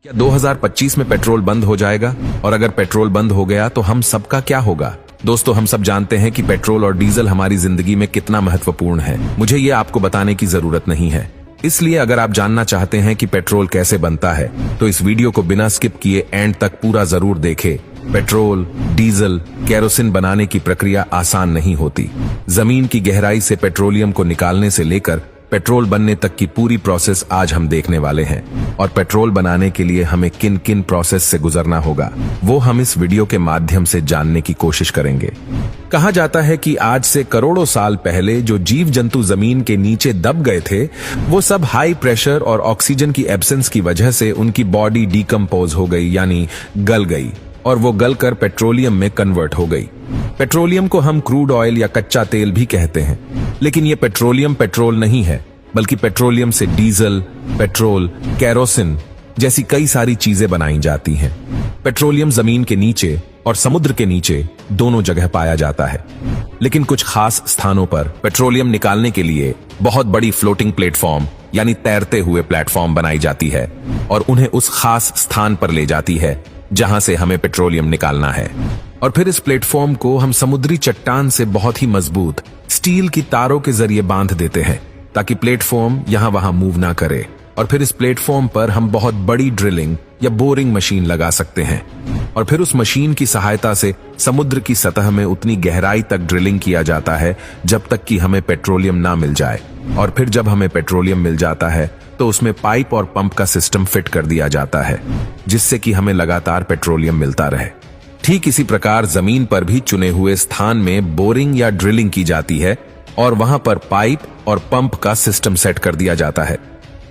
क्या 2025 में पेट्रोल बंद हो जाएगा? और अगर पेट्रोल बंद हो गया तो हम सबका क्या होगा? दोस्तों, हम सब जानते हैं कि पेट्रोल और डीजल हमारी जिंदगी में कितना महत्वपूर्ण है। मुझे ये आपको बताने की जरूरत नहीं है। इसलिए अगर आप जानना चाहते हैं कि पेट्रोल कैसे बनता है तो इस वीडियो को बिना स्किप किए एंड तक पूरा जरूर देखें। पेट्रोल, डीजल, केरोसिन बनाने की प्रक्रिया आसान नहीं होती। जमीन की गहराई से पेट्रोलियम को निकालने से लेकर पेट्रोल बनने तक की पूरी प्रोसेस आज हम देखने वाले हैं। और पेट्रोल बनाने के लिए हमें किन किन प्रोसेस से गुजरना होगा वो हम इस वीडियो के माध्यम से जानने की कोशिश करेंगे। कहा जाता है कि आज से करोड़ों साल पहले जो जीव जंतु जमीन के नीचे दब गए थे वो सब हाई प्रेशर और ऑक्सीजन की एब्सेंस की वजह से उनकी बॉडी डिकम्पोज हो गई, यानी गल गई, और वो गलकर पेट्रोलियम में कन्वर्ट हो गई। पेट्रोलियम को हम क्रूड ऑयल या कच्चा तेल भी कहते हैं, लेकिन ये पेट्रोलियम पेट्रोल नहीं है, बल्कि पेट्रोलियम से डीजल, पेट्रोल, केरोसिन जैसी कई सारी चीजें बनाई जाती हैं। पेट्रोलियम जमीन के नीचे और समुद्र के नीचे दोनों जगह पाया जाता है, लेकिन कुछ खास स्थानों पर पेट्रोलियम निकालने के लिए बहुत बड़ी फ्लोटिंग प्लेटफॉर्म यानी तैरते हुए प्लेटफॉर्म बनाई जाती है और उन्हें उस खास स्थान पर ले जाती है जहां से हमें पेट्रोलियम निकालना है। और फिर इस प्लेटफॉर्म को हम समुद्री चट्टान से बहुत ही मजबूत स्टील की तारों के जरिए बांध देते हैं ताकि प्लेटफॉर्म यहां वहां मूव ना करे। और फिर इस प्लेटफॉर्म पर हम बहुत बड़ी ड्रिलिंग या बोरिंग मशीन लगा सकते हैं और फिर उस मशीन की सहायता से समुद्र की सतह में उतनी गहराई तक ड्रिलिंग किया जाता है जब तक कि हमें पेट्रोलियम ना मिल जाए। और फिर जब हमें पेट्रोलियम मिल जाता है तो उसमें पाइप और पंप का सिस्टम फिट कर दिया जाता है जिससे कि हमें लगातार पेट्रोलियम मिलता रहे। ठीक इसी प्रकार जमीन पर भी चुने हुए स्थान में बोरिंग या ड्रिलिंग की जाती है और वहां पर पाइप और पंप का सिस्टम सेट कर दिया जाता है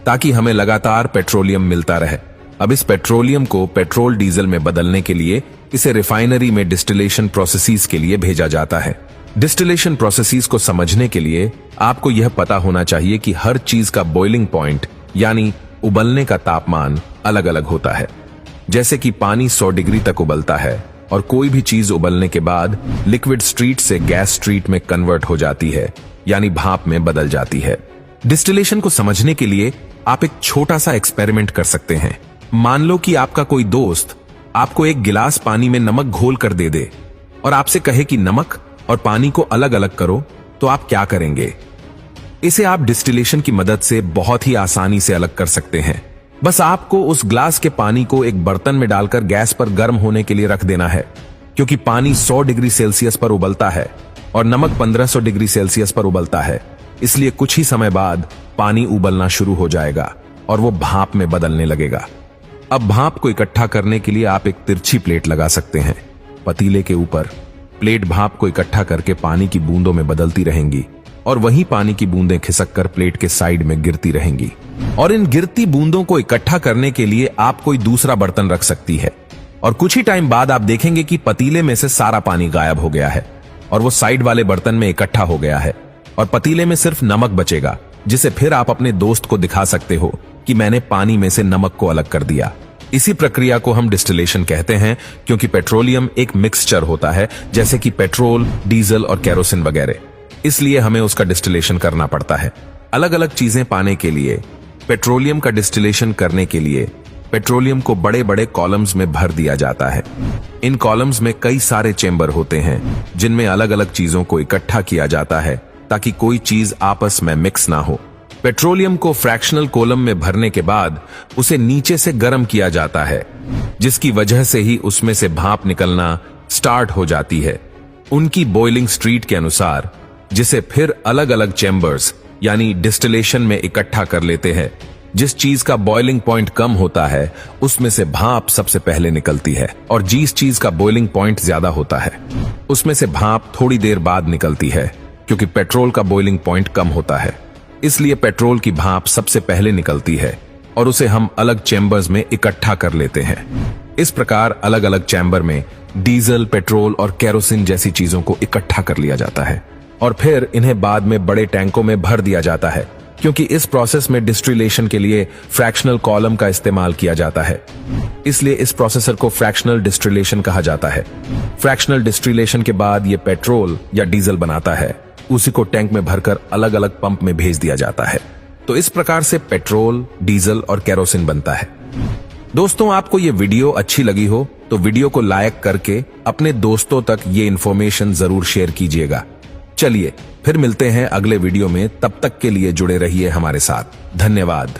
ताकि हमें लगातार पेट्रोलियम मिलता रहे। अब इस पेट्रोलियम को पेट्रोल डीजल में बदलने के लिए इसे रिफाइनरी में डिस्टिलेशन प्रोसेसेस के लिए भेजा जाता है। डिस्टिलेशन प्रोसेसेस को समझने के लिए आपको यह पता होना चाहिए कि हर चीज का बॉइलिंग पॉइंट यानी उबलने का तापमान अलग अलग होता है। जैसे कि पानी 100 डिग्री तक उबलता है और कोई भी चीज उबलने के बाद लिक्विड स्ट्रीट से गैस स्ट्रीट में कन्वर्ट हो जाती है, यानी भाप में बदल जाती है। डिस्टिलेशन को समझने के लिए आप एक छोटा सा एक्सपेरिमेंट कर सकते हैं। मान लो कि आपका कोई दोस्त आपको एक गिलास पानी में नमक घोल कर दे दे और आपसे कहे कि नमक और पानी को अलग अलग करो, तो आप क्या करेंगे? इसे आप डिस्टिलेशन की मदद से बहुत ही आसानी से अलग कर सकते हैं। बस आपको उस ग्लास के पानी को एक बर्तन में डालकर गैस पर गर्म होने के लिए रख देना है, क्योंकि पानी 100 डिग्री सेल्सियस पर उबलता है और नमक 1500 डिग्री सेल्सियस पर उबलता है। इसलिए कुछ ही समय बाद पानी उबलना शुरू हो जाएगा और वो भाप में बदलने लगेगा। अब भाप को इकट्ठा करने के लिए आप एक तिरछी प्लेट लगा सकते हैं पतीले के ऊपर। प्लेट भाप को इकट्ठा करके पानी की बूंदों में बदलती रहेंगी और वही पानी की बूंदें खिसक कर प्लेट के साइड में गिरती रहेंगी। और इन गिरती बूंदों को इकट्ठा करने के लिए आप कोई दूसरा बर्तन रख सकती है और कुछ ही टाइम बाद आप देखेंगे कि पतीले में से सारा पानी गायब हो गया है और वो साइड वाले बर्तन में इकट्ठा हो गया है और पतीले में सिर्फ नमक बचेगा, जिसे फिर आप अपने दोस्त को दिखा सकते हो कि मैंने पानी में से नमक को अलग कर दिया। इसी प्रक्रिया को हम डिस्टिलेशन कहते हैं, क्योंकि पेट्रोलियम एक मिक्सचर होता है, जैसे कि पेट्रोल, डीजल और केरोसिन वगैरह। इसलिए हमें उसका डिस्टिलेशन करना पड़ता है। अलग अलग चीजें पाने के लिए पेट्रोलियम का डिस्टिलेशन करने के लिए पेट्रोलियम को बड़े बड़े कॉलम्स में भर दिया जाता है। इन कॉलम्स में कई सारे चेंबर होते हैं जिनमें अलग अलग चीजों को इकट्ठा किया जाता है ताकि कोई चीज आपस में मिक्स ना हो। पेट्रोलियम को फ्रैक्शनल कॉलम में भरने के बाद उसे नीचे से गर्म किया जाता है, जिसकी वजह से ही उसमें से भाप निकलना स्टार्ट हो जाती है उनकी बॉइलिंग स्ट्रीट के अनुसार, जिसे फिर अलग अलग चैम्बर्स यानी डिस्टिलेशन में इकट्ठा कर लेते हैं। जिस चीज का बॉइलिंग पॉइंट कम होता है उसमें से भाप सबसे पहले निकलती है और जिस चीज का बॉइलिंग पॉइंट ज्यादा होता है उसमें से भाप थोड़ी देर बाद निकलती है, क्योंकि पेट्रोल का बॉइलिंग पॉइंट कम होता है। इसलिए पेट्रोल की भाप सबसे पहले निकलती है और उसे हम अलग चैम्बर्स में इकट्ठा कर लेते हैं। इस प्रकार अलग अलग चैम्बर में डीजल, पेट्रोल और केरोसिन जैसी चीजों को इकट्ठा कर लिया जाता है और फिर इन्हें बाद में बड़े टैंकों में भर दिया जाता है, क्योंकि इस प्रोसेस में डिस्टिलेशन के लिए फ्रैक्शनल कॉलम का इस्तेमाल किया जाता है। इसलिए इस प्रोसेसर को फ्रैक्शनल डिस्टिलेशन कहा जाता है। फ्रैक्शनल डिस्टिलेशन के बाद ये पेट्रोल या डीजल बनाता है, उसी को टैंक में भरकर अलग अलग पंप में भेज दिया जाता है। तो इस प्रकार से पेट्रोल, डीजल और केरोसिन बनता है। दोस्तों, आपको ये वीडियो अच्छी लगी हो तो वीडियो को लाइक करके अपने दोस्तों तक ये इन्फॉर्मेशन जरूर शेयर कीजिएगा। चलिए फिर मिलते हैं अगले वीडियो में, तब तक के लिए जुड़े रहिए हमारे साथ। धन्यवाद।